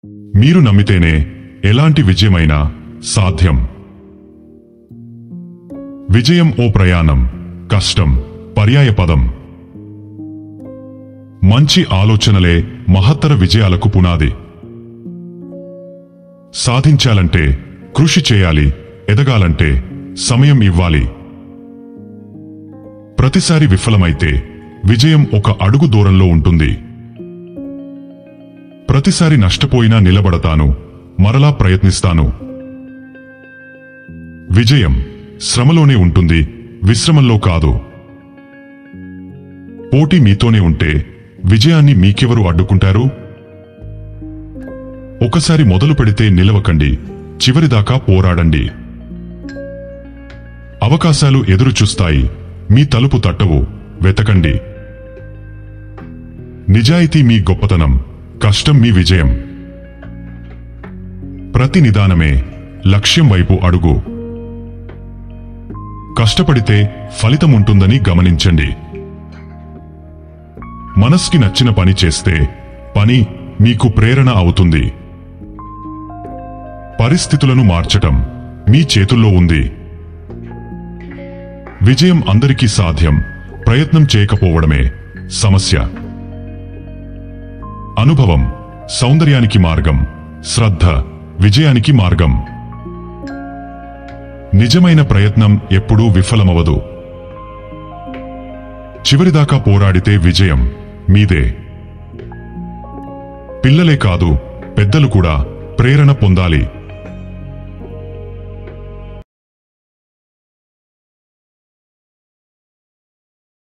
మీరు నమ్మితేనే ఎలాంటి విజయమైనా సాధ్యం. విజయం ఓ ప్రయాణం, కష్టం పర్యాయపదం. మంచి ఆలోచనలే మహత్తర విజయాలకు పునాది. సాధించాలంటే కృషి చేయాలి, ఎదగాలంటే సమయం ఇవ్వాలి. ప్రతిసారి విఫలమైతే విజయం ఒక అడుగు దూరంలో ఉంటుంది. ప్రతిసారి నష్టపోయినా నిలబడతాను, మరలా ప్రయత్నిస్తాను. విజయం శ్రమలోనే ఉంటుంది, విశ్రమంలో కాదు. పోటీ మీతోనే ఉంటే విజయాన్ని మీకెవరు అడ్డుకుంటారు? ఒకసారి మొదలు పెడితే నిలవకండి, చివరిదాకా పోరాడండి. అవకాశాలు ఎదురుచూస్తాయి, మీ తలుపు తట్టవు, వెతకండి. నిజాయితీ మీ గొప్పతనం, కష్టం మీ విజయం. ప్రతి నిదానమే లక్ష్యం వైపు అడుగు. కష్టపడితే ఫలితముంటుందని గమనించండి. మనస్కి నచ్చిన పని చేస్తే పని మీకు ప్రేరణ అవుతుంది. పరిస్థితులను మార్చటం మీ చేతుల్లో ఉంది. విజయం అందరికీ సాధ్యం, ప్రయత్నం చేయకపోవడమే సమస్య. అనుభవం సౌందర్యానికి మార్గం, శ్రద్ధ విజయానికి మార్గం. నిజమైన ప్రయత్నం ఎప్పుడూ విఫలమవదు. చివరిదాకా పోరాడితే విజయం మీదే. పిల్లలే కాదు, పెద్దలు కూడా ప్రేరణ పొందాలి.